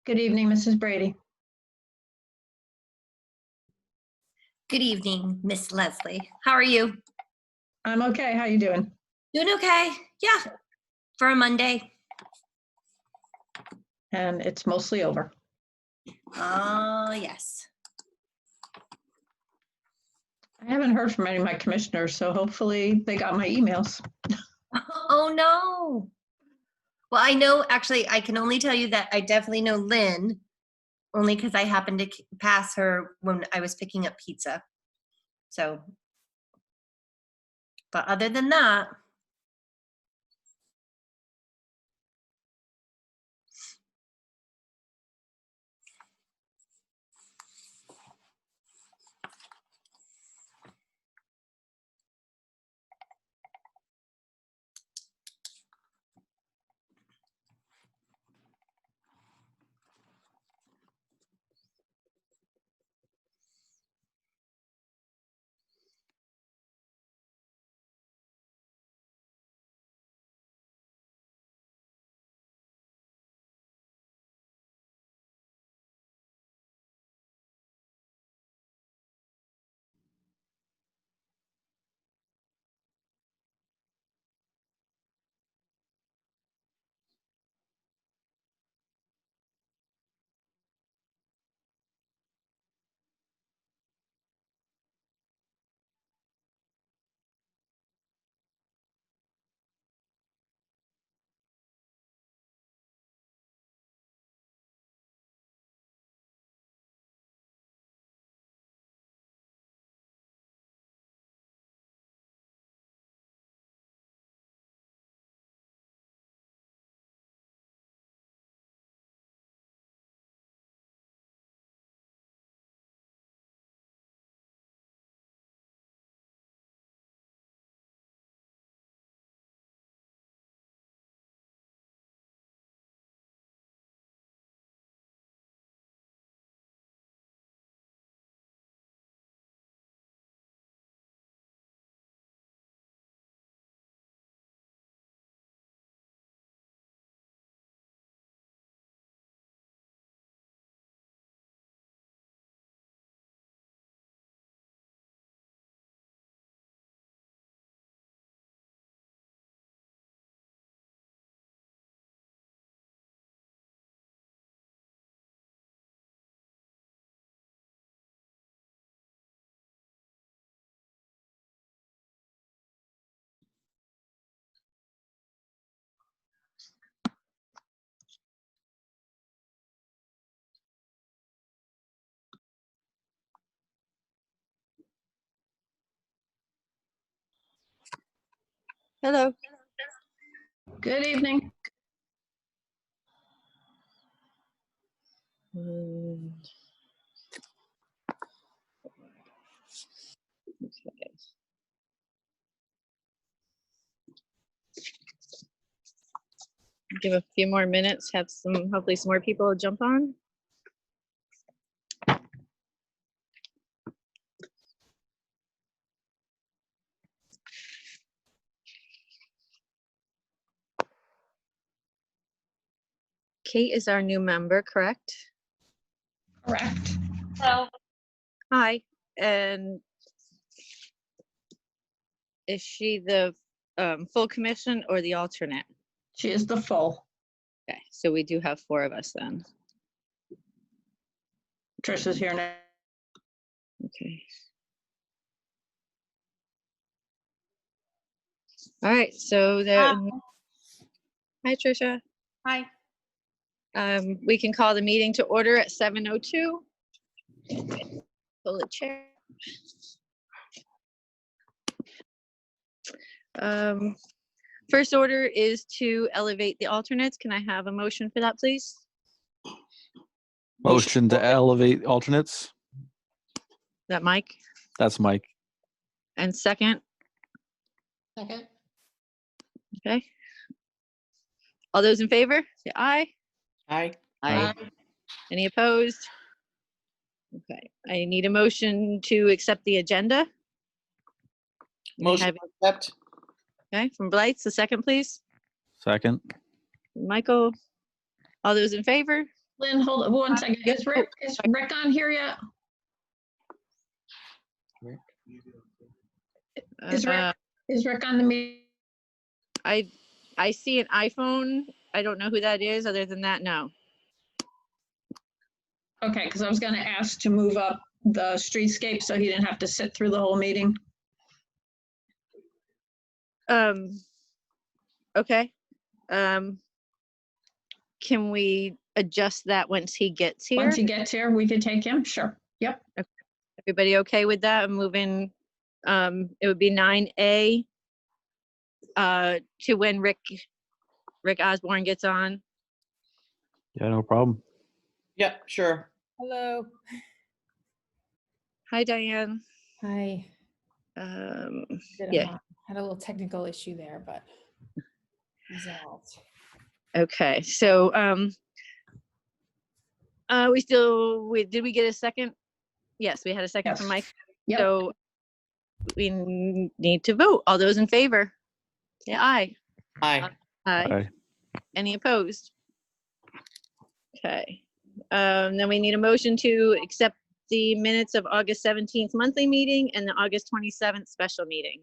Good evening, Mrs. Brady. Good evening, Miss Leslie. How are you? I'm okay. How you doing? Doing okay? Yeah, for a Monday. And it's mostly over. Oh, yes. I haven't heard from any of my commissioners, so hopefully they got my emails. Oh, no. Well, I know, actually, I can only tell you that I definitely know Lynn, only because I happened to pass her when I was picking up pizza. So, but other than that, Hello. Good evening. Okay. Give a few more minutes, have hopefully some more people jump on. Kate is our new member, correct? Correct. so Hi, and is she the full commission or the alternate? She is the full. Okay, so we do have 4 of us then. Trisha's here now. Okay. All right, so there. Hi, Trisha. hi. We can call the meeting to order at 7:02. Pull the chair. First order is to elevate the alternates. Can I have a motion for that, please? Motion to elevate alternates. Is that Mike? That's Mike. And second? Second. Okay. All those in favor, say aye. Aye. Aye. Any opposed? Okay, I need a motion to accept the agenda. Motion to accept. Okay, from Blights, the second, please. Second. Michael, all those in favor? Lynn, hold on one second. Yep. Is Rick on here yet? Is Uh, Rick on the meeting? I see an iPhone. I don't know who that is. Other than that, no. Okay, because I was gonna ask to move up the streetscape so he didn't have to sit through the whole meeting. Okay. Can we adjust that once he gets here? Once he gets here, we could take him, sure. Yep, Everybody okay with that? I'm moving, it would be 9A to when Rick Osborne gets on. Yeah, no problem. Yeah, sure. Hello. Hi, Diane. Hi. Yeah. Had a little technical issue there, but resolved. Okay, so, did we get a second? Yes, we had a second from Yes. Mike. Yep. So we need to vote. All those in favor? Say aye. Aye. Aye. Aye. Any opposed? Okay, then we need a motion to accept the minutes of August 17th monthly meeting and the August 27th special meeting.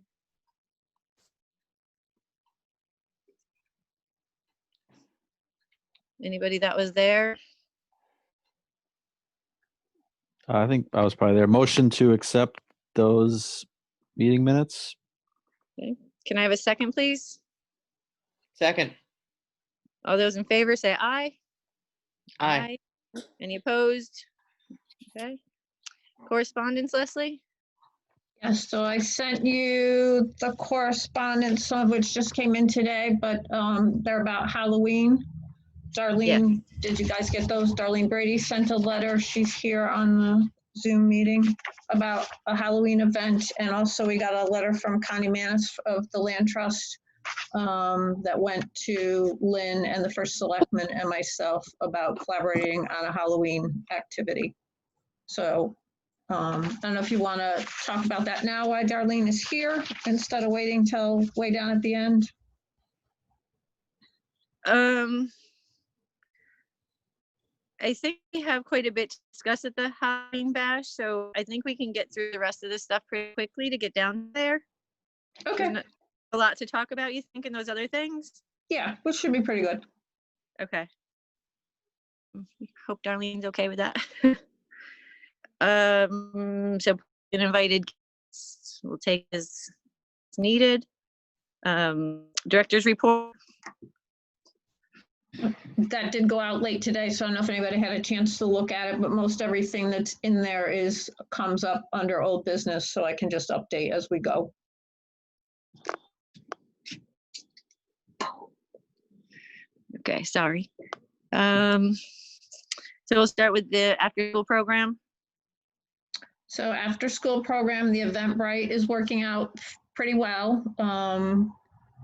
Anybody that was there? I think I was probably there. Motion to accept those meeting minutes. Can I have a second, please? Second. All those in favor say aye. Aye. Any opposed? Okay. Correspondence, Leslie? yes, so I sent you the correspondence, some of which just came in today, but they're about Halloween. Darlene, did you guys get those? Darlene Brady sent a letter. She's here on the Zoom meeting about a Halloween event. And also we got a letter from Connie Manis of the Land Trust that went to Lynn and the first selectman and myself about collaborating on a Halloween activity. So I don't know if you want to talk about that now, why Darlene is here instead of waiting till way down at the end. I think we have quite a bit to discuss at the Halloween bash, so I think we can get through the rest of this stuff pretty quickly to get down there. Okay, There's not a lot to talk about, you think, in those other things? yeah, which should be pretty good. Okay. Hope Darlene's okay with that. So an invited guests will take as needed. Director's report. That did go out late today, so I don't know if anybody had a chance to look at it, but most everything that's in there comes up under old business, so I can just update as we go. Okay, sorry. So we'll start with the after-school program. So after school program, the Eventbrite is working out pretty well.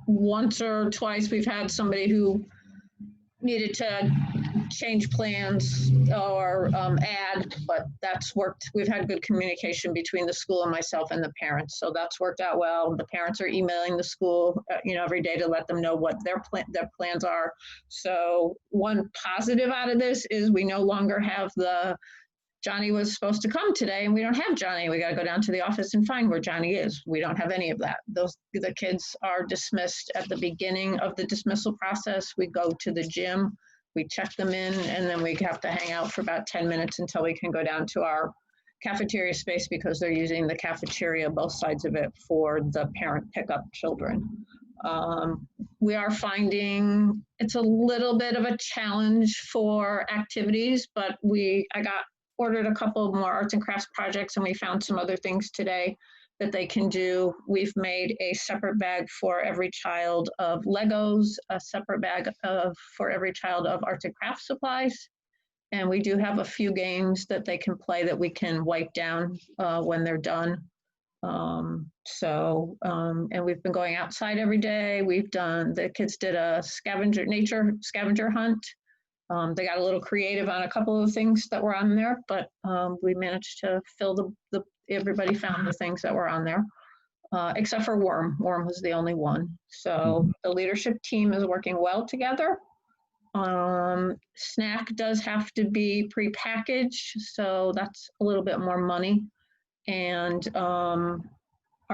Once or twice, we've had somebody who needed to change plans or add, but that's worked. We've had good communication between the school and myself and the parents, so that's worked out well. The parents are emailing the school, every day to let them know what their plans are. So one positive out of this is we no longer have Johnny was supposed to come today and we don't have Johnny. We got to go down to the office and find where Johnny is. We don't have any of that. The kids are dismissed at the beginning of the dismissal process. We go to the gym, we check them in, and then we have to hang out for about 10 minutes until we can go down to our cafeteria space because they're using the cafeteria, both sides of it, for the parent pickup children. We are finding it's a little bit of a challenge for activities, but I got ordered a couple more arts and crafts projects, and we found some other things today that they can do. We've made a separate bag for every child of Legos, a separate bag for every child of arts and crafts supplies. And we do have a few games that they can play that we can wipe down when they're done. And we've been going outside every day. The kids did a nature scavenger hunt. They got a little creative on a couple of things that were on there, but we managed to fill everybody found the things that were on there, except for Worm. Worm was the only one. So the leadership team is working well together. Snack does have to be prepackaged, so that's a little bit more money. And our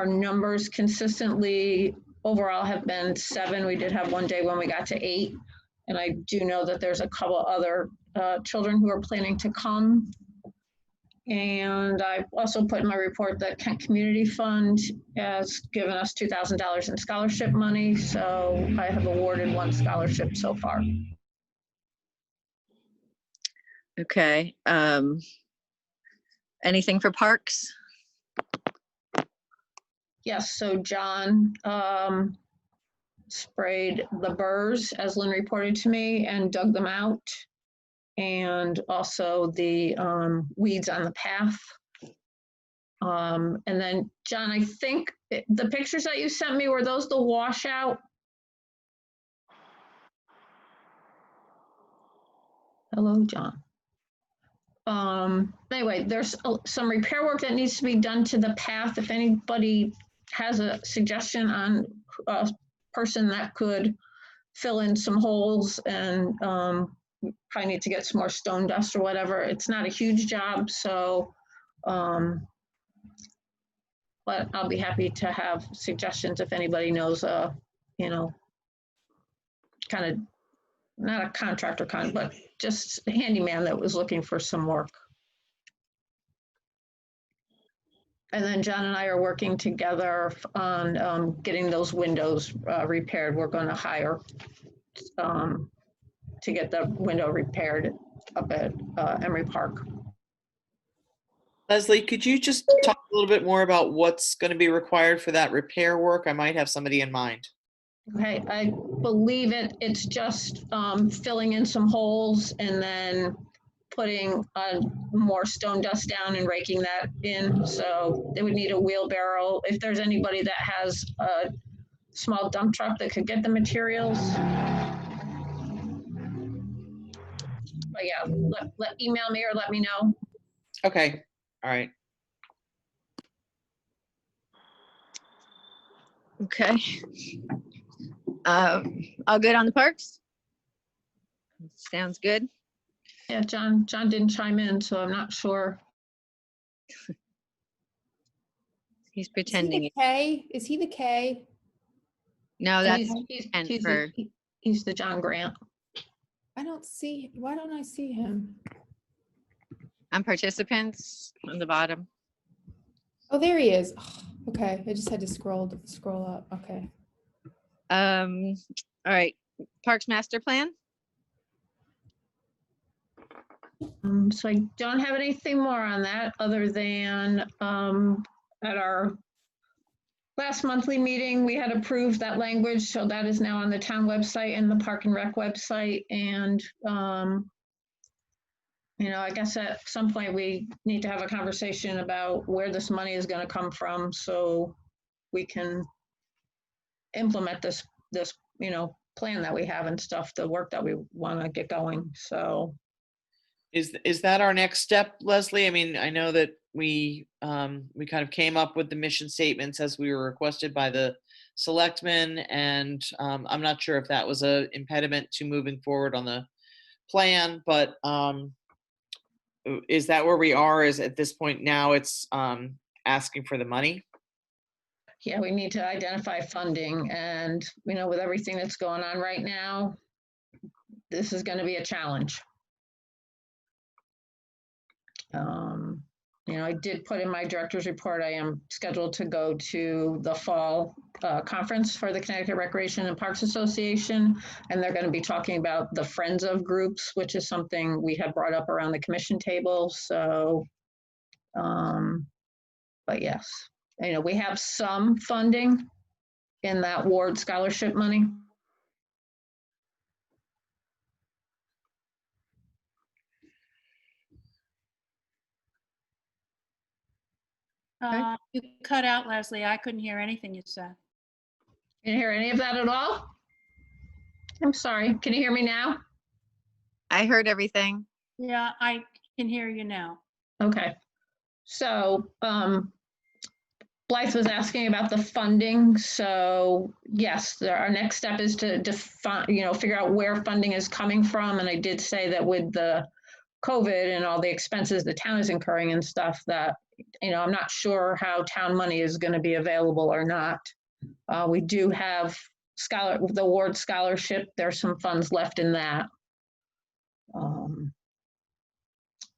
numbers consistently overall have been 7. We did have one day when we got to 8. And I do know that there's a couple other children who are planning to come. And I've also put in my report that Kent Community Fund has given us $2,000 in scholarship money. So I have awarded 1 scholarship so far. Okay. Anything for parks? Yes, so John sprayed the burrs, as Lynn reported to me, and dug them out. And also the weeds on the path. And then, John, I think the pictures that you sent me, were those the washout? Hello, John. Anyway, there's some repair work that needs to be done to the path. If anybody has a suggestion on a person that could fill in some holes, and probably need to get some more stone dust or whatever. It's not a huge job, so but I'll be happy to have suggestions if anybody knows you know, kind of not a contractor but just a handyman that was looking for some work. And then John and I are working together on getting those windows repaired. We're going to hire to get the window repaired up at Emery Park. Leslie, could you just talk a little bit more about what's going to be required for that repair work? I might have somebody in mind. Okay, I believe it's just filling in some holes and then putting more stone dust down and raking that in. So they would need a wheelbarrow. If there's anybody that has a small dump truck that could get the materials. But yeah, email me or let me know. Okay, all right. Okay. All good on the parks? Sounds good. Yeah, John didn't chime in, so I'm not sure. He's Is he pretending. the K? Is he the K? No, that's and He's for he's the John Grant. I don't see, why don't I see him? on participants on the bottom. Oh, there he is. Okay, I just had to scroll up. Okay. All right, Parks Master Plan. So I don't have anything more on that other than at our last monthly meeting, we had approved that language. So that is now on the town website and the Park and Rec website. And, you know, I guess at some point we need to have a conversation about where this money is going to come from so we can implement this, you know, plan that we have and stuff, the work that we want to get going. So. Is that our next step, Leslie? I mean, I know that we kind of came up with the mission statements as we were requested by the selectmen, and I'm not sure if that was a impediment to moving forward on the plan, but is that where we are? Is at this point now it's asking for the money? Yeah, we need to identify funding, and, you know, with everything that's going on right now, this is going to be a challenge. You know, I did put in my director's report, I am scheduled to go to the fall conference for the Connecticut Recreation and Parks Association, and they're going to be talking about the Friends of groups, which is something we have brought up around the commission table. So, but yes, you know, we have some funding in that Ward scholarship money. You cut out, Leslie. I couldn't hear anything you said. Can you hear any of that at all? I'm sorry. Can you hear me now? I heard everything. Yeah, I can hear you now. Okay. So Blythe was asking about the funding. So yes, our next step is to define, figure out where funding is coming from. And I did say that with the COVID and all the expenses the town is incurring and stuff that, I'm not sure how town money is going to be available or not. We do have the award scholarship. There's some funds left in that.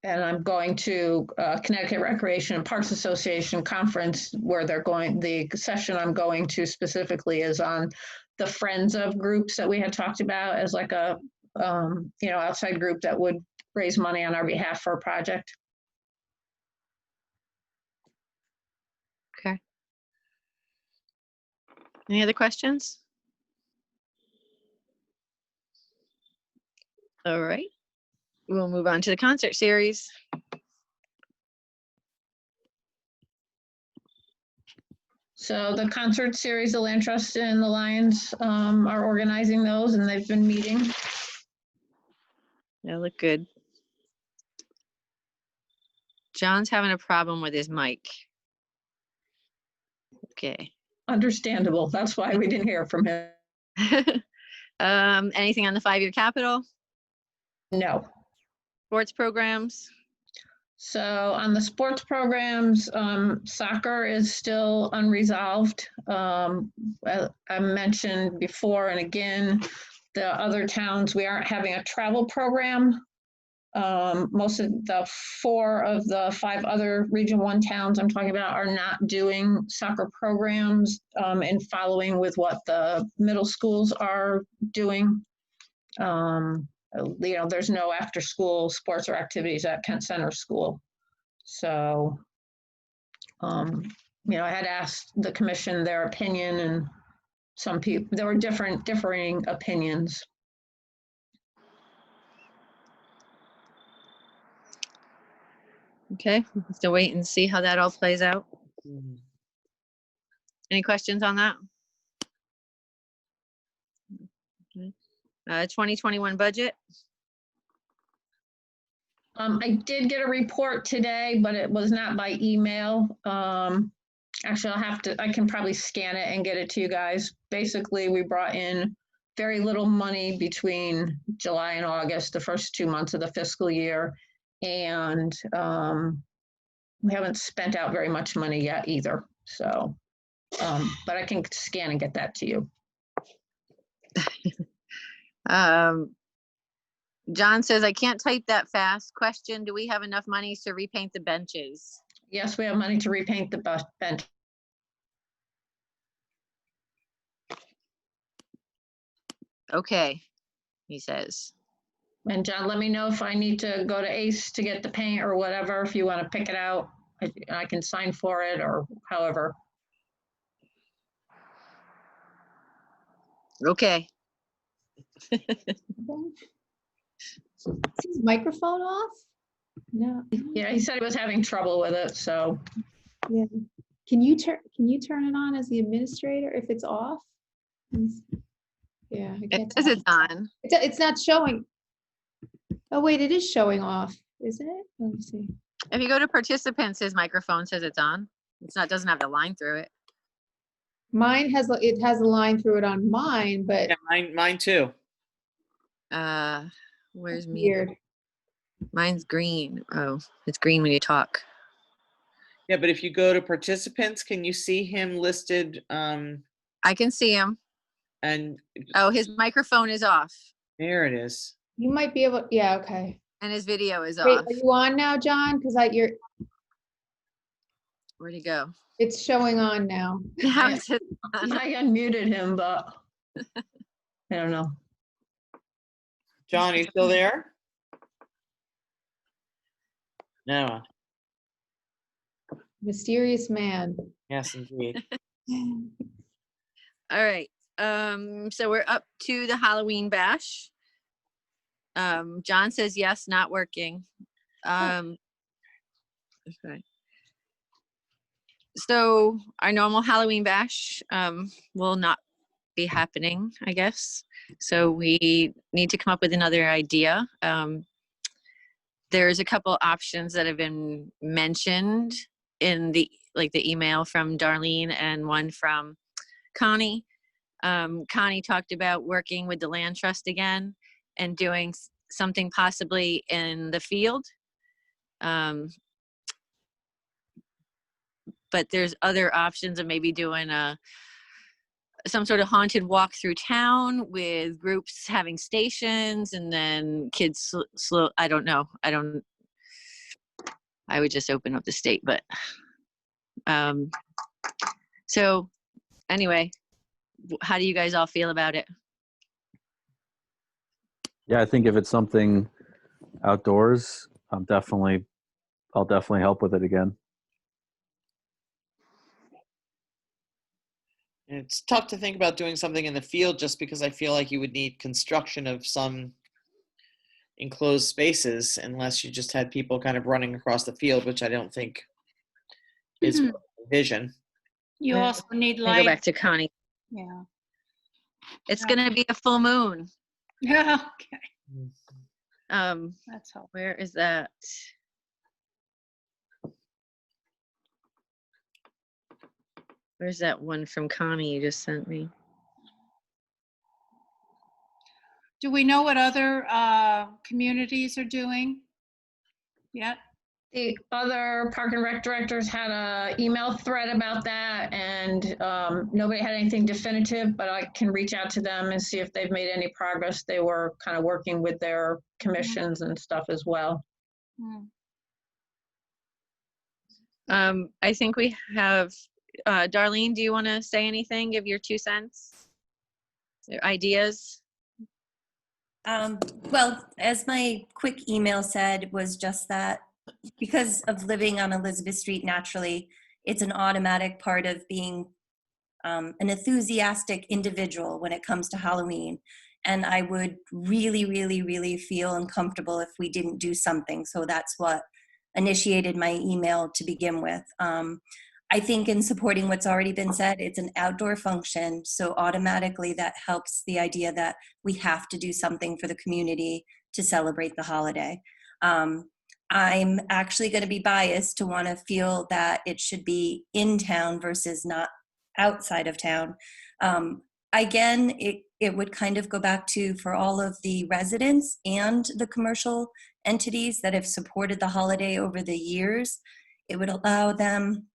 And I'm going to Connecticut Recreation and Parks Association conference where the session I'm going to specifically is on the friends of groups that we had talked about as like a, outside group that would raise money on our behalf for a project. Okay. Any other questions? All right. We'll move on to the concert series. So the concert series, the Land Trust and the Lions are organizing those and they've been meeting. They look good. John's having a problem with his mic. Okay. Understandable. That's why we didn't hear from him. Anything on the 5-year capital? No. Sports programs? So on the sports programs, soccer is still unresolved. I mentioned before and again, the other towns, we aren't having a travel program. Most of the 4 of the 5 other Region 1 towns I'm talking about are not doing soccer programs and following with what the middle schools are doing. There's no after school sports or activities at Kent Center School. So, I had asked the commission their opinion and some people, there were differing opinions. Okay, we'll have to wait and see how that all plays out. Mhm. Any questions on that? Okay. 2021 budget? I did get a report today, but it was not by email. Actually, I can probably scan it and get it to you guys. Basically, we brought in very little money between July and August, the first 2 months of the fiscal year. And we haven't spent out very much money yet either. So, but I can scan and get that to you. John says, I can't type that fast. Question, do we have enough money to repaint the benches? Yes, we have money to repaint the bench. Okay, he says. And John, let me know if I need to go to Ace to get the paint or whatever, if you want to pick it out. I can sign for it or however. Okay. Is his microphone off? No. Yeah, he said he was having trouble with it, so. Yeah. Can you turn it on as the administrator if it's off? Let me see. Yeah. I It can't says tell. it's on. It's not showing. Oh, wait, it is showing off, isn't it? Let me see. If you go to participants, his microphone says it's on. Doesn't have the line through it. Mine has, it has a line through it on mine, but Yeah, mine too. Where's it's me? weird. Mine's green. Oh, it's green when you talk. Yeah, but if you go to participants, can you see him listed? I can see him. And Oh, his microphone is off there it is. You might be able, yeah, okay. and his video is Wait, off. are you on now, John? Because Where'd he go? it's showing on now. Now it says on. I unmuted him, but I don't know. John, are you still there? No. Mysterious man. Yes, indeed. All right. So we're up to the Halloween bash. John says yes, not working. Okay. So our normal Halloween bash will not be happening, I guess. So we need to come up with another idea. There's a couple options that have been mentioned. in the email from Darlene and one from Connie. Connie talked about working with the land trust again and doing something possibly in the field. But there's other options of maybe doing some sort of haunted walk through town with groups having stations and then kids slow. I don't know. I would just open up the state, but so anyway, how do you guys all feel about it? Yeah, I think if it's something outdoors, I'll definitely help with it again. It's tough to think about doing something in the field just because I feel like you would need construction of some enclosed spaces unless you just had people kind of running across the field, which I don't think is vision. You also need Go light. back to Connie. Yeah. It's going to be a full moon. Yeah, okay. That's all. Where is that? Where's that one from Connie you just sent me? Do we know what other communities are doing yet? The other Park and Rec directors had a email thread about that, and nobody had anything definitive, but I can reach out to them and see if they've made any progress. They were kind of working with their commissions and stuff as well. I think we have, Darlene, do you want to say anything? Give your 2 cents? Your ideas? Well, as my quick email said, was just that because of living on Elizabeth Street naturally, it's an automatic part of being an enthusiastic individual when it comes to Halloween. And I would really, really, really feel uncomfortable if we didn't do something. So that's what initiated my email to begin with. I think in supporting what's already been said, it's an outdoor function. So automatically that helps the idea that we have to do something for the community to celebrate the holiday. I'm actually going to be biased to want to feel that it should be in town versus not outside of town. Again, it would kind of go back to for all of the residents and the commercial entities that have supported the holiday over the years, it would allow them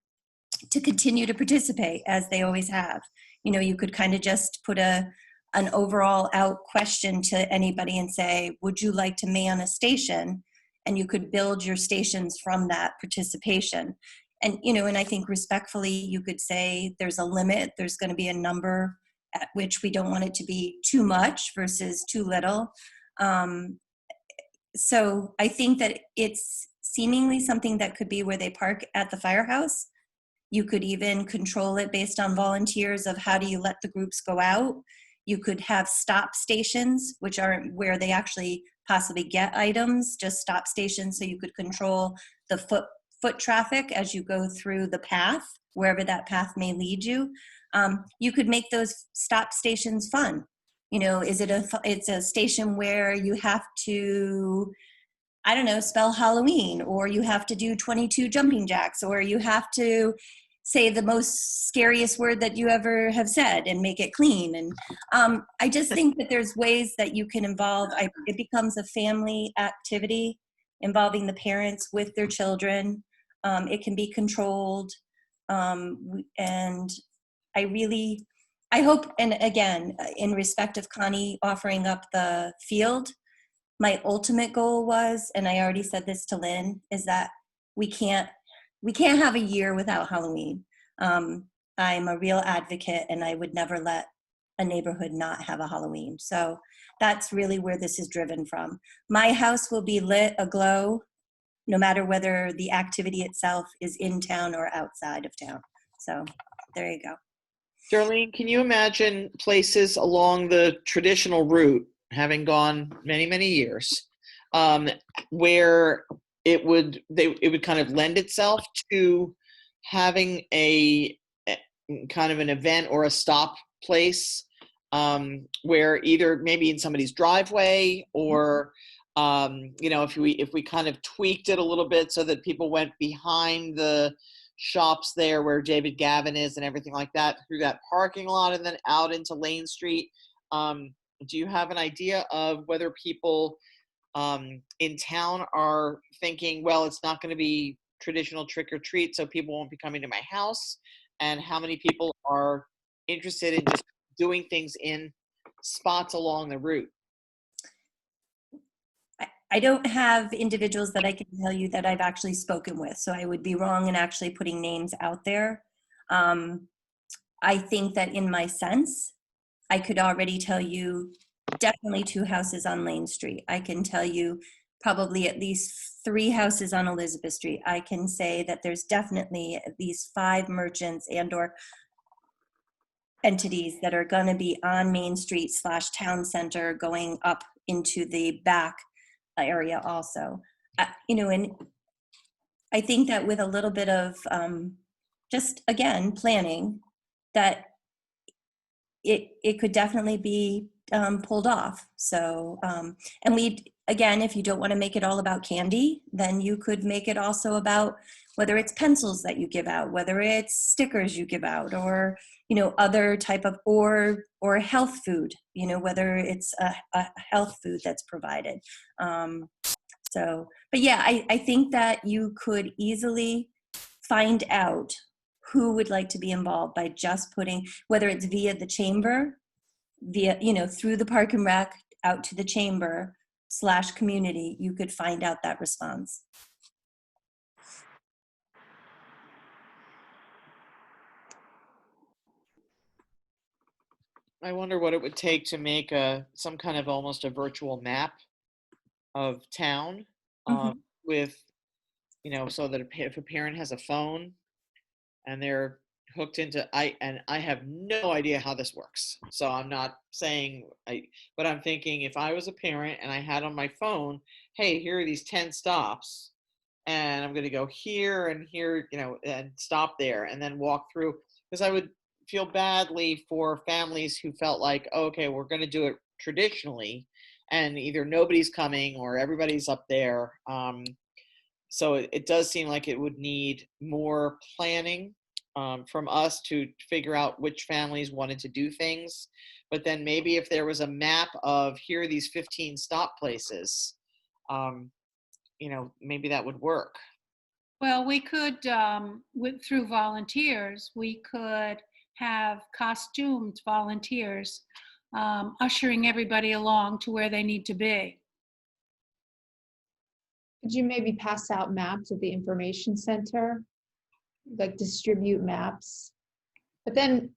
to continue to participate as they always have. You know, you could kind of just put an overall out question to anybody and say, would you like to man a station? And you could build your stations from that participation. And, you know, and I think respectfully, you could say there's a limit, there's going to be a number at which we don't want it to be too much versus too little. So I think that it's seemingly something that could be where they park at the firehouse. You could even control it based on volunteers of how do you let the groups go out. You could have stop stations, which are where they actually possibly get items, just stop stations, so you could control the foot traffic as you go through the path, wherever that path may lead you. You could make those stop stations fun. You know, it's a station where you have to, I don't know, spell Halloween, or you have to do 22 jumping jacks, or you have to say the most scariest word that you ever have said and make it clean. And I just think that there's ways that you can involve, it becomes a family activity involving the parents with their children. It can be controlled. And I hope, and again, in respect of Connie offering up the field, my ultimate goal was, and I already said this to Lynn, is that we can't have a year without Halloween. I'm a real advocate, and I would never let a neighborhood not have a Halloween. So that's really where this is driven from. My house will be lit aglow no matter whether the activity itself is in town or outside of town. So there you go. Darlene, can you imagine places along the traditional route, having gone many, many years, where it would kind of lend itself to having a kind of an event or a stop place, where either maybe in somebody's driveway or you know, if we kind of tweaked it a little bit so that people went behind the shops there where David Gavin is and everything like that through that parking lot and then out into Lane Street. Do you have an idea of whether people in town are thinking, well, it's not going to be traditional trick or treat, so people won't be coming to my house? And how many people are interested in just doing things in spots along the route? I don't have individuals that I can tell you that I've actually spoken with, so I would be wrong in actually putting names out there. I think that in my sense, I could already tell you definitely 2 houses on Lane Street. I can tell you probably at least 3 houses on Elizabeth Street. I can say that there's definitely at least 5 merchants and or entities that are going to be on Main Street / town center going up into the back area also. And I think that with a little bit of just, again, planning, that it could definitely be pulled off. So, and again, if you don't want to make it all about candy, then you could make it also about whether it's pencils that you give out, whether it's stickers you give out, or, other type of, or health food, whether it's a health food that's provided. But yeah, I think that you could easily find out who would like to be involved by just putting, whether it's via the chamber, through the Park and Rec out to the chamber / community, you could find out that response. I wonder what it would take to make some kind of almost a virtual map of town with, so that if a parent has a phone and they're hooked into, I have no idea how this works. So I'm not saying, but I'm thinking if I was a parent and I had on my phone, hey, here are these 10 stops and I'm going to go here and here, and stop there and then walk through, because I would feel badly for families who felt like, oh, okay, we're going to do it traditionally and either nobody's coming or everybody's up there. So it does seem like it would need more planning from us to figure out which families wanted to do things. But then maybe if there was a map of here are these 15 stop places, maybe that would work. Well, we could, through volunteers, we could have costumed volunteers ushering everybody along to where they need to be. Could you maybe pass out maps at the information center? Like distribute maps? But then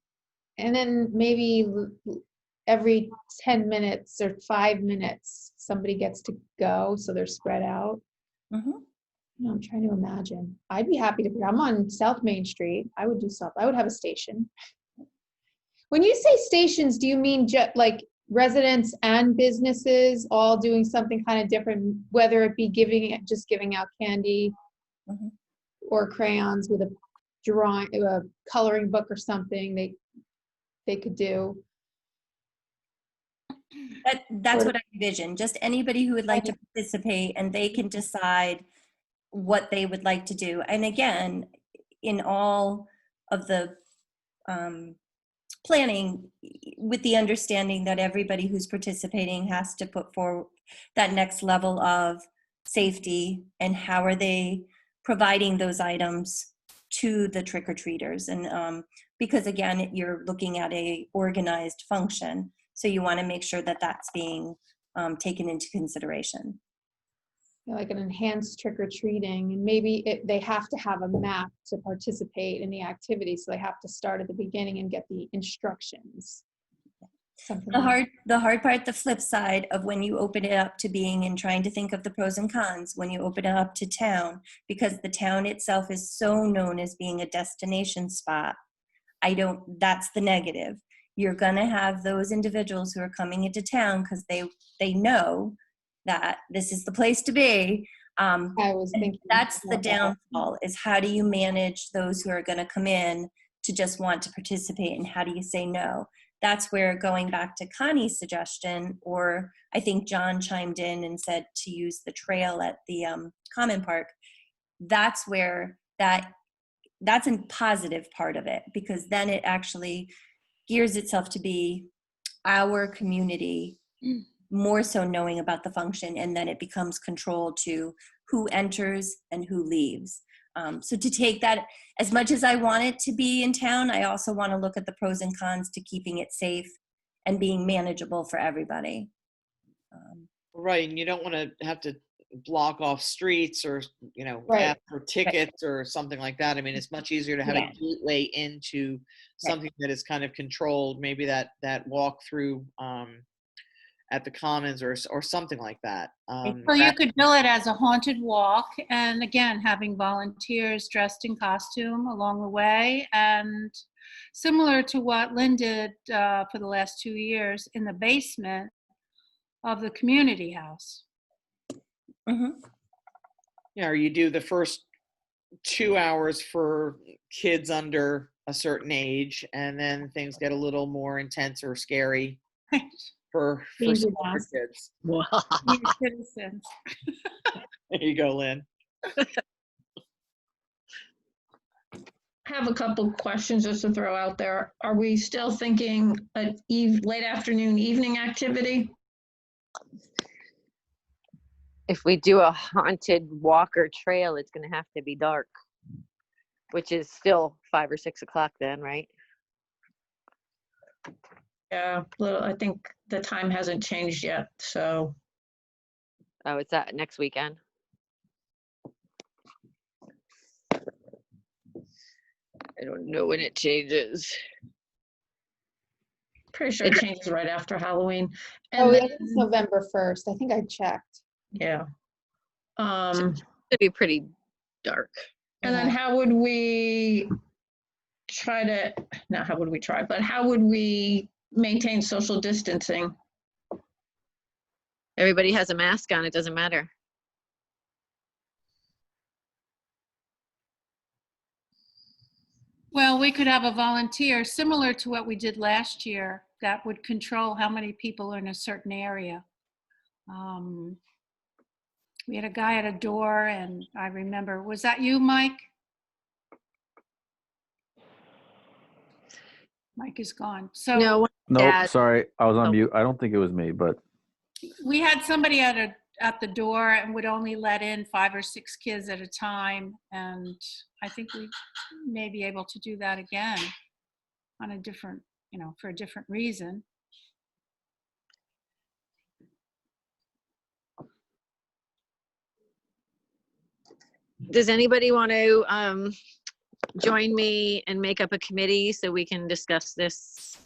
maybe every 10 minutes or 5 minutes, somebody gets to go, so they're spread out. I'm trying to imagine. I'd be happy to, I'm on South Main Street. I would do something. I would have a station. When you say stations, do you mean just like residents and businesses all doing something kind of different, whether it be just giving out candy or crayons with a coloring book or something they could do? That's what I envision. Just anybody who would like to participate, and they can decide what they would like to do. And again, in all of the planning, with the understanding that everybody who's participating has to put forward that next level of safety, and how are they providing those items to the trick-or-treaters. And because again, you're looking at a organized function, so you want to make sure that that's being taken into consideration. Like an enhanced trick-or-treating, and maybe they have to have a map to participate in the activity, so they have to start at the beginning and get the instructions. The hard part, the flip side of when you open it up to being and trying to think of the pros and cons, when you open it up to town, because the town itself is so known as being a destination spot, that's the negative. You're gonna have those individuals who are coming into town because they know that this is the place to be. I was thinking that's the downfall, is how do you manage those who are going to come in to just want to participate, and how do you say no? That's where, going back to Connie's suggestion, or I think John chimed in and said to use the trail at the Common Park, that's where that that's a positive part of it, because then it actually gears itself to be our community more so knowing about the function, and then it becomes controlled to who enters and who leaves. So to take that, as much as I want it to be in town, I also want to look at the pros and cons to keeping it safe and being manageable for everybody. Right, and you don't want to have to block off streets or, Right. ask for tickets or something like that. I mean, it's much easier to have Yeah. a gateway into something that is kind of controlled, maybe that walk through at the Commons or something like that. Well, you could bill it as a haunted walk, and again, having volunteers dressed in costume along the way, and similar to what Lynn did for the last 2 years in the basement of the community house. Mhm. Or you do the first 2 hours for kids under a certain age, and then things get a little more intense or scary for Danger some older Mouse. kids. Senior citizens. There you go, Lynn. I have a couple questions just to throw out there. Are we still thinking a late afternoon, evening activity? If we do a haunted walk or trail, it's gonna have to be dark, which is still 5 or 6 o'clock then, right? Yeah, I think the time hasn't changed yet, so Oh, it's that next weekend. I don't know when it changes. pretty sure it changes right after Halloween. Oh, And I then, think it's November 1st. I think I checked. yeah. It'd be pretty dark. And then how would we not how would we try, but how would we maintain social distancing? Everybody has a mask on, it doesn't matter. Well, we could have a volunteer similar to what we did last year that would control how many people are in a certain area. We had a guy at a door, and I remember, was that you, Mike? Mike is gone. So No, Nope, Dad. sorry, I was on Oh. mute. I don't think it was me, but we had somebody at the door and would only let in 5 or 6 kids at a time. And I think we may be able to do that again on a different, for a different reason. Does anybody want to join me and make up a committee so we can discuss this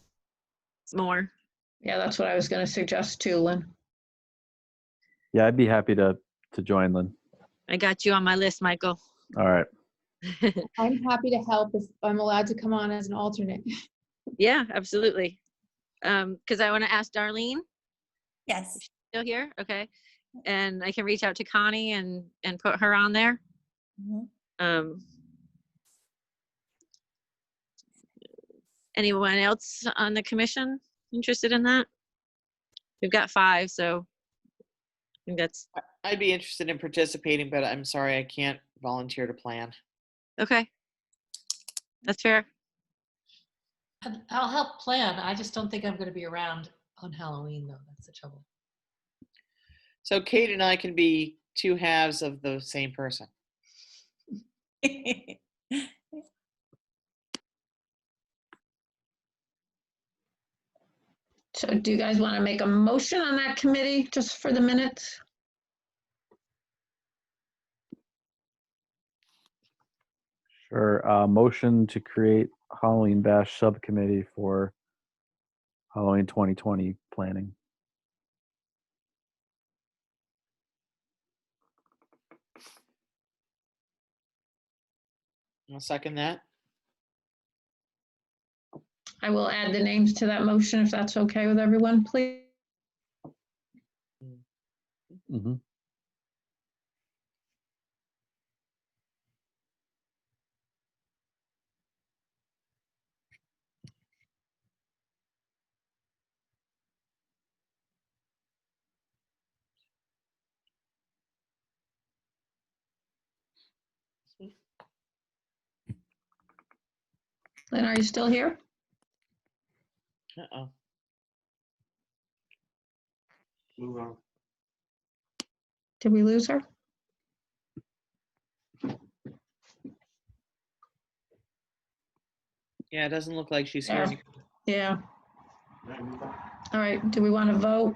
more? Yeah, that's what I was going to suggest too, Lynn. yeah, I'd be happy to join, Lynn. I got you on my list, Michael. All right. I'm happy to help if I'm allowed to come on as an alternate. Yeah, absolutely. Because I want to ask Darlene, Yes. still here? Okay. And I can reach out to Connie and put her on there. Mhm. Anyone else on the commission interested in that? We've got 5, so I think that's I'd be interested in participating, but I'm sorry, I can't volunteer to plan. okay. That's fair. I'll help plan. I just don't think I'm going to be around on Halloween, though. That's the trouble. So Kate and I can be 2 halves of the same person. So do you guys want to make a motion on that committee just for the minutes? Sure. Motion to create Halloween Bash subcommittee for Halloween 2020 planning. I'll second that. I will add the names to that motion if that's okay with everyone, please. Mm-hmm. Lynn, are you still here? Uh-oh. Did we lose her? Yeah, it doesn't look like she's here. Yeah. anymore. Yeah. All right, do we want to vote?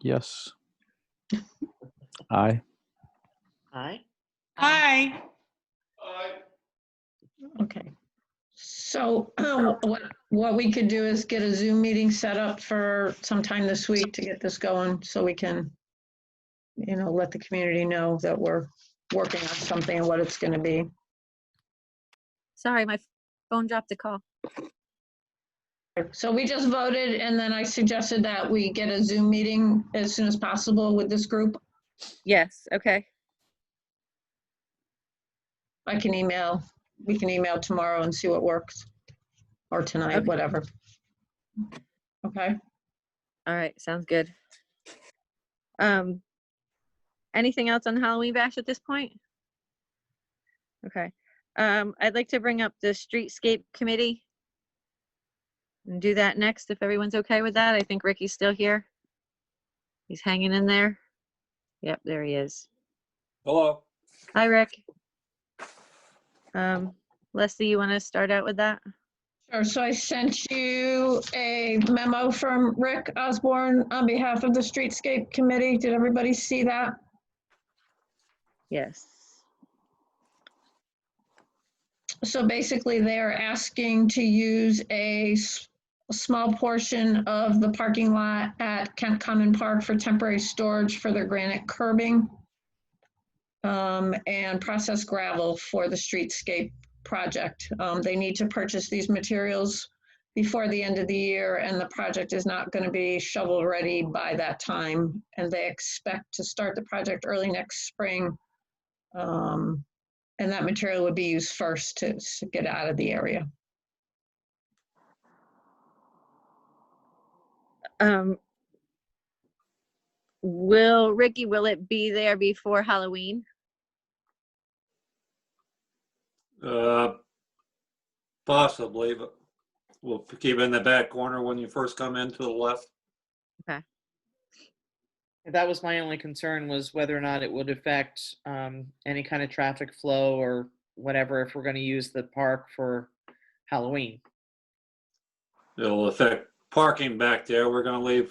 Yes. Aye. Hi. Hi. Okay. So what we could do is get a Zoom meeting set up for sometime this week to get this going so we can, let the community know that we're working on something and what it's going to be. Sorry, my phone dropped the call. So we just voted and then I suggested that we get a Zoom meeting as soon as possible with this group. Yes, okay. We can email tomorrow and see what works, or tonight, Okay. whatever. Okay, All right, sounds good. Anything else on Halloween Bash at this point? Okay. I'd like to bring up the Streetscape Committee and do that next, if everyone's okay with that. I think Ricky's still here. He's hanging in there. Yep, there he is. Hello. Hi, Rick. Leslie, you want to start out with that? sure. So I sent you a memo from Rick Osborne on behalf of the Streetscape Committee. Did everybody see that? Yes. So basically, they're asking to use a small portion of the parking lot at Kent Common Park for temporary storage for their granite curbing and processed gravel for the streetscape project. They need to purchase these materials before the end of the year, and the project is not going to be shovel ready by that time. And they expect to start the project early next spring. And that material would be used first to get out of the area. Ricky, will it be there before Halloween? Possibly, but we'll keep it in the back corner when you first come in to the left. That was my only concern, was whether or not it would affect any kind of traffic flow or whatever if we're going to use the park for Halloween. It'll affect parking back there. We're gonna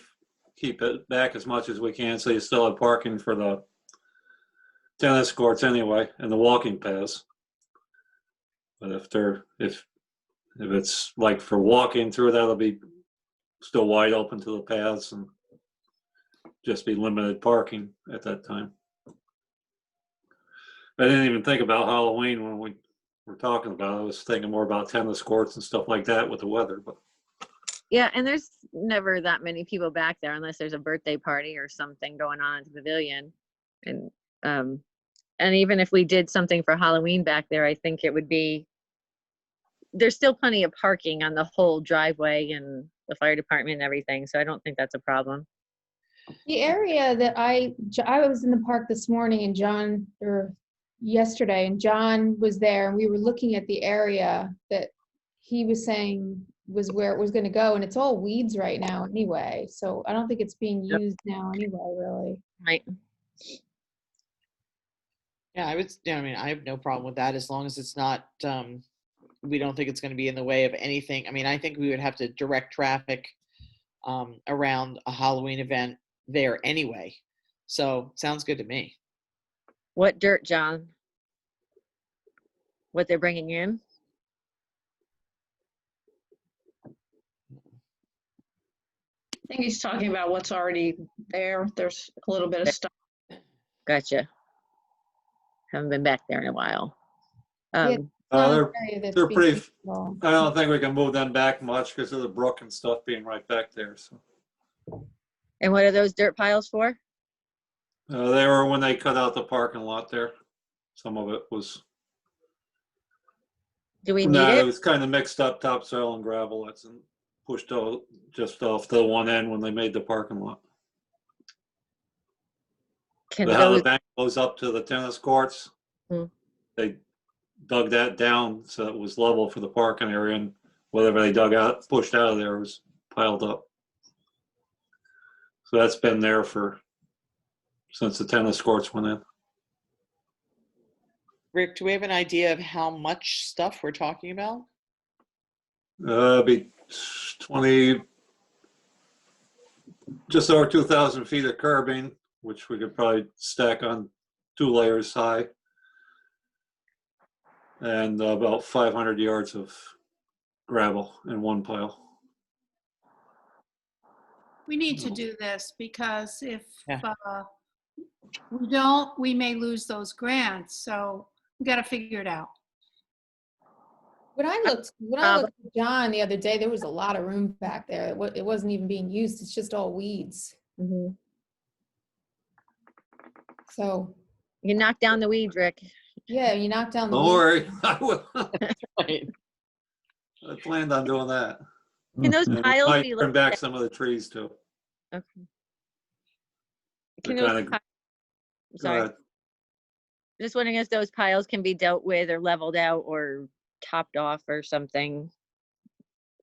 keep it back as much as we can, so you still have parking for the tennis courts anyway, and the walking paths. But if it's like for walking through, that'll be still wide open to the paths and just be limited parking at that time. I didn't even think about Halloween when we were talking about it. I was thinking more about tennis courts and stuff like that with the weather, but Yeah, and there's never that many people back there unless there's a birthday party or something going on at the pavilion. And even if we did something for Halloween back there, I think it would be, there's still plenty of parking on the whole driveway and the fire department and everything. So I don't think that's a problem. The area that I was in the park this morning and yesterday, and John was there, and we were looking at the area that he was saying was where it was going to go, and it's all weeds right now anyway. So I don't think it's being used now anyway, really. Right. Yeah, I have no problem with that as long as it's not, we don't think it's going to be in the way of anything. I mean, I think we would have to direct traffic around a Halloween event there anyway. So sounds good to me. What dirt, John? What they're bringing in? I think he's talking about what's already there. There's a little bit of stuff. Gotcha. Haven't been back there in a while. Yeah. Um, Not an they're area that's they're being pretty. used at all. I don't think we can move them back much because of the brook and stuff being right back there. So and what are those dirt piles for? they were when they cut out the parking lot there. Some of it was. Do we need No, it it? was kind of mixed up topsoil and gravel. That's pushed out just off the one end when they made the parking lot. Can How the those, bank goes up to the tennis courts. Hmm. They dug that down so it was level for the parking area, and whatever they dug out, pushed out of there was piled up. So that's been there since the tennis courts went in. Rick, do we have an idea of how much stuff we're talking about? Be 20, just over 2,000 feet of curbing, which we could probably stack on 2 layers high. And about 500 yards of gravel in one pile. We need to do this because if Yeah. we don't, we may lose those grants. So we got to figure it out. When I looked at John the other day, there was a lot of room back there. It wasn't even being used. It's just all weeds. Mhm. So, You can knock down the weeds, Rick. yeah, you knocked down the Don't weeds. worry, I will. Right. I planned on doing that. Can those And we piles might be turn leveled back out? some of the trees too. Okay. To Can those, kinda- Go sorry, ahead. just wondering if those piles can be dealt with or leveled out or topped off or something.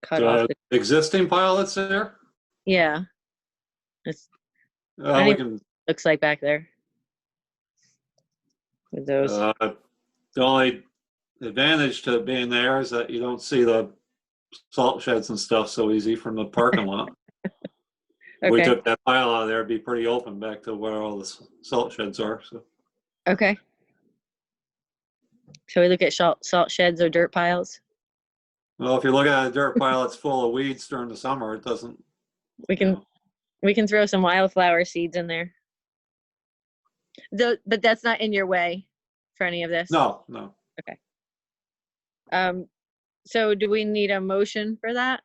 Cut off. The existing pile that's there, Yeah. It's we don't can, looks like back there. With those. the only advantage to being there is that you don't see the salt sheds and stuff so easy from the parking lot. If we Okay. took that pile out of there, it'd be pretty open back to where all the salt sheds are, so. Okay. Shall we look at salt sheds or dirt piles? Well, if you look at a dirt pile that's full of weeds during the summer, it doesn't. We can throw some wildflower seeds in there. But that's not in your way for any of this? No. So do we need a motion for that?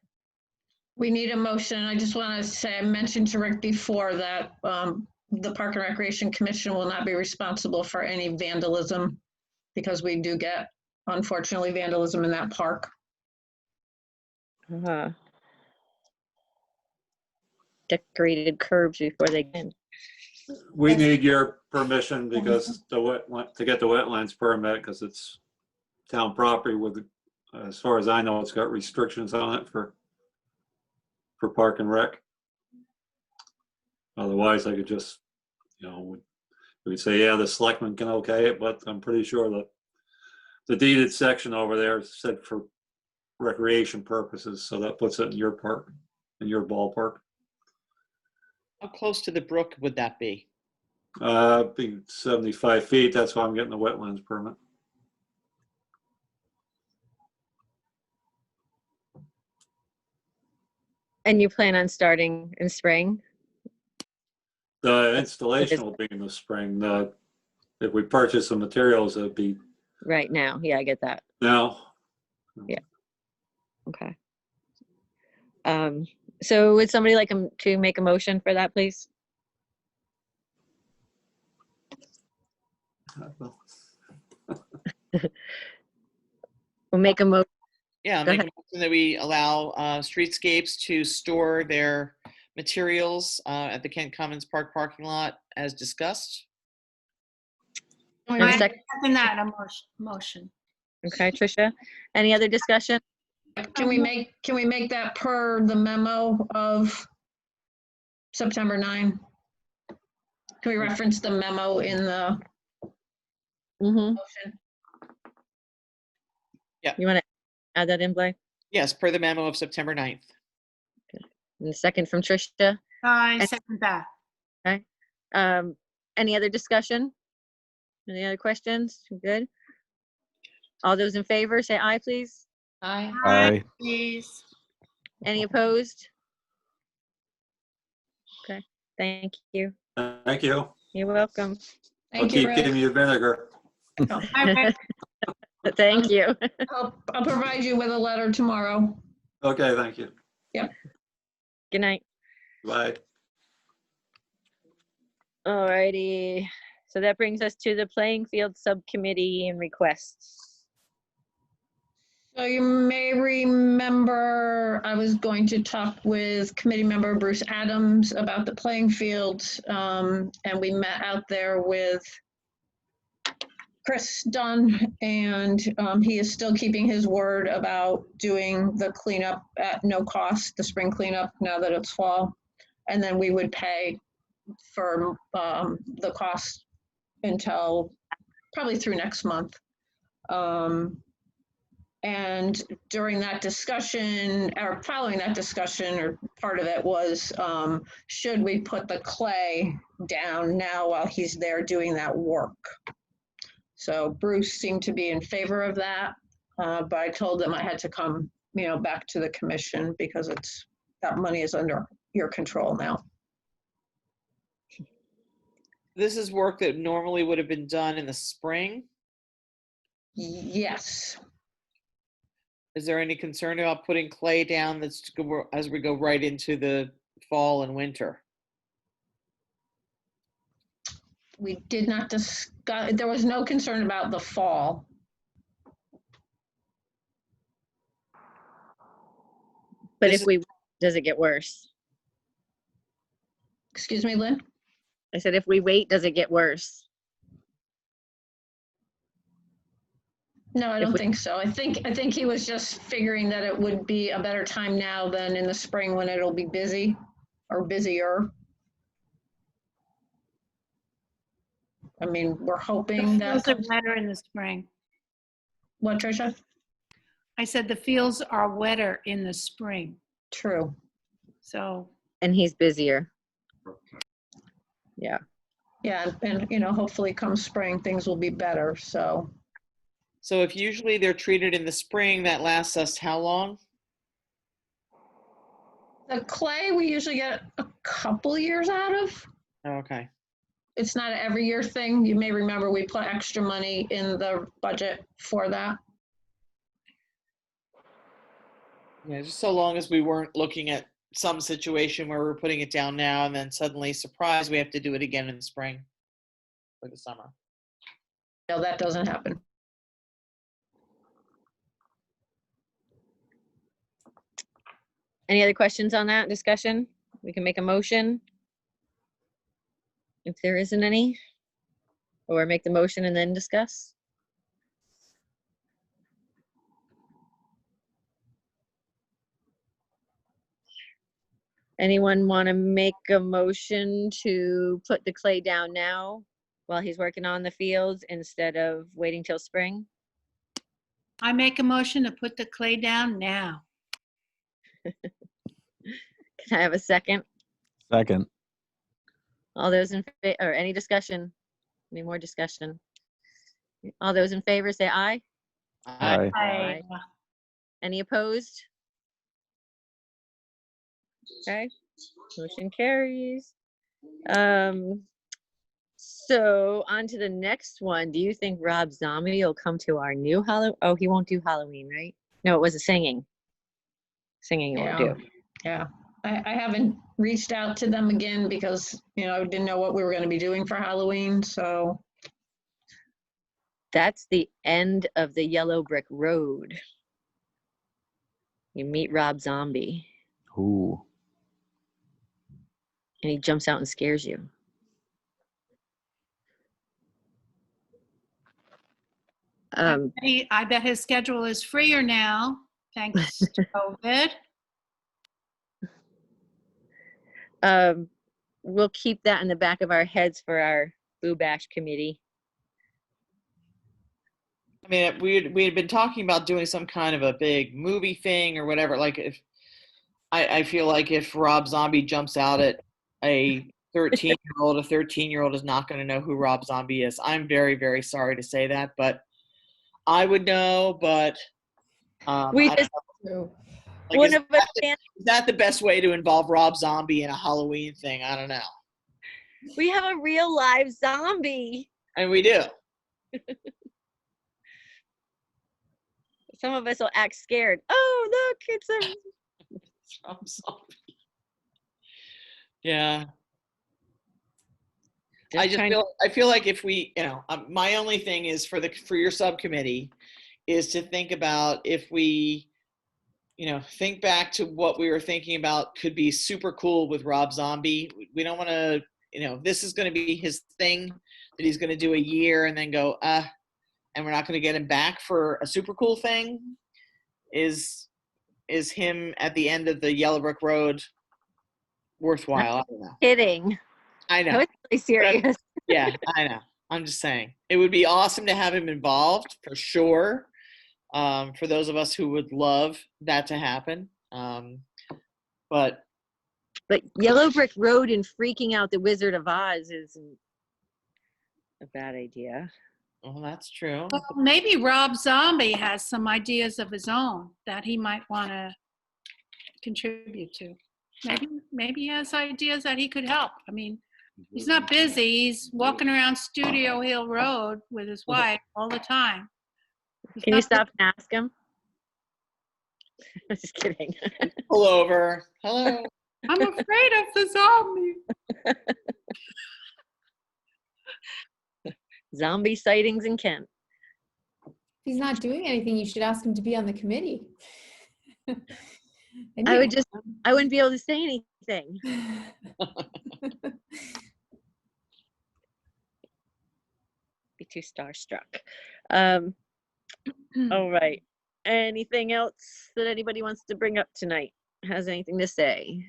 We need a motion. I just want to say, I mentioned to Rick before that the Park and Recreation Commission will not be responsible for any vandalism because we do get, unfortunately, vandalism in that park. Decorated curbs before they get in. We Yes. need your permission because to get the wetlands permit, because it's town property with, as far as I know, it's got restrictions on it for Park and Rec. Otherwise, I could just, we'd say, yeah, the selectmen can okay it, but I'm pretty sure that the deeded section over there is said for recreation purposes, so that puts it in your park, in your ballpark. How close to the brook would that be? Being 75 feet, that's why I'm getting the wetlands permit. And you plan on starting in spring? The installation will be in the spring. If we purchase the materials, it'd be Right now, yeah, I get that. now. Okay. So would somebody like to make a motion for that, please? We'll make a motion. Yeah, Go make a ahead. motion that we allow Streetscapes to store their materials at the Kent Commons Park parking lot as discussed. And I second, second that motion. okay, Tricia, any other discussion? Can we make that per the memo of September 9? Can we reference the memo in the Mm-hmm. motion? You want to add that in, Blake? Yes, per the memo of September 9th. And a second from Tricia. I second that. Okay. Any other discussion? Any other questions? Good. All those in favor, say aye, please. Aye. Aye. Please. Any opposed? Okay, thank you. Thank you. You're welcome. I'll Thank you, keep giving Rick. you vinegar. Hi, Rick. Thank you. I'll provide you with a letter tomorrow. Okay, thank you. Good night. Bye. Alrighty, so that brings us to the playing field subcommittee and requests. So you may remember I was going to talk with committee member Bruce Adams about the playing fields. And we met out there with Chris Dunn, and he is still keeping his word about doing the cleanup at no cost, the spring cleanup, now that it's fall. And then we would pay for the cost until probably through next month. And during that discussion, or following that discussion, or part of it was, should we put the clay down now while he's there doing that work? So Bruce seemed to be in favor of that, but I told him I had to come, back to the commission because that money is under your control now. This is work that normally would have been done in the spring. Yes. Is there any concern about putting clay down as we go right into the fall and winter? We did not discuss, there was no concern about the fall. But This if we, does it get worse? Excuse me, Lynn? I said, if we wait, does it get worse? No, I If don't we- think so. I think he was just figuring that it would be a better time now than in the spring when it'll be busy or busier. I mean, we're hoping The that, fields are wetter in the spring. what, Tricia? I said the fields are wetter in the spring. True. So And he's busier. Yeah. Yeah, and hopefully come spring, things will be better, so. So if usually they're treated in the spring, that lasts us how long? The clay, we usually get a couple years out of. Oh, okay. It's not an every year thing. You may remember we put extra money in the budget for that. Yeah, just so long as we weren't looking at some situation where we're putting it down now and then suddenly, surprise, we have to do it again in the spring or the summer. No, that doesn't happen. Any other questions on that discussion? We can make a motion. If there isn't any, or make the motion and then discuss. Anyone want to make a motion to put the clay down now while he's working on the fields instead of waiting till spring? I make a motion to put the clay down now. Can I have a second? Second. All those in favor, or any discussion? Any more discussion? All those in favor say aye. Aye. Aye. Any opposed? Okay, motion carries. So on to the next one. Do you think Rob Zombie will come to our new Halloween? Oh, he won't do Halloween, right? No, it was a singing. Singing he won't do. Yeah, I haven't reached out to them again because, I didn't know what we were going to be doing for Halloween, so. That's the end of the Yellow Brick Road. You meet Rob Zombie Ooh. and he jumps out and scares you. I bet his schedule is freer now, thanks to COVID. We'll keep that in the back of our heads for our Boo Bash committee. I mean, we had been talking about doing some kind of a big movie thing or whatever. Like if I feel like if Rob Zombie jumps out at a 13-year-old, a 13-year-old is not going to know who Rob Zombie is. I'm very, very sorry to say that, but I would know. But We I just, don't know. one Like, of us is that the best way to involve Rob Zombie in a Halloween thing? I don't know. we have a real live zombie. And we do. Some of us will act scared. Oh, look, it's a. Rob Zombie. Yeah. I feel like if we, my only thing is for your subcommittee is to think about if we, think back to what we were thinking about could be super cool with Rob Zombie. We don't want to, this is going to be his thing that he's going to do a year and then go, and we're not going to get him back for a super cool thing. Is him at the end of the Yellow Brick Road worthwhile? I don't know. Kidding. I I know. was really serious. Yeah, I know. I'm just saying. It would be awesome to have him involved for sure. For those of us who would love that to happen. But Yellow Brick Road and freaking out the Wizard of Oz isn't a bad idea. well, that's true. Well, maybe Rob Zombie has some ideas of his own that he might want to contribute to. Maybe he has ideas that he could help. I mean, he's not busy. He's walking around Studio Hill Road with his wife all the time. He's Can you not stop and ask him? I'm just kidding. Pull over. Hello. I'm afraid of the zombie. Zombie sightings in Kent. If he's not doing anything, you should ask him to be on the committee. I wouldn't be able to say anything. Be too starstruck. All right. Anything else that anybody wants to bring up tonight? Has anything to say?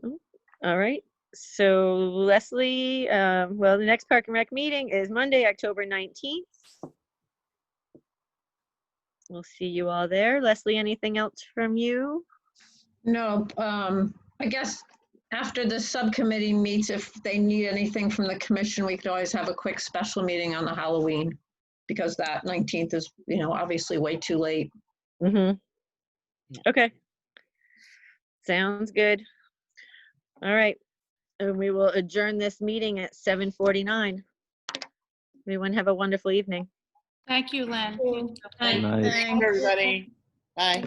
No? All right. So Leslie, well, the next Park and Rec meeting is Monday, October 19th. We'll see you all there. Leslie, anything else from you? No, I guess after the subcommittee meets, if they need anything from the commission, we could always have a quick special meeting on the Halloween, because that 19th is, obviously way too late. Mm-hmm. Okay. Sounds good. All right. And we will adjourn this meeting at 7:49. Everyone have a wonderful evening. Thank you, Len. Good night. Thanks, everybody. Bye.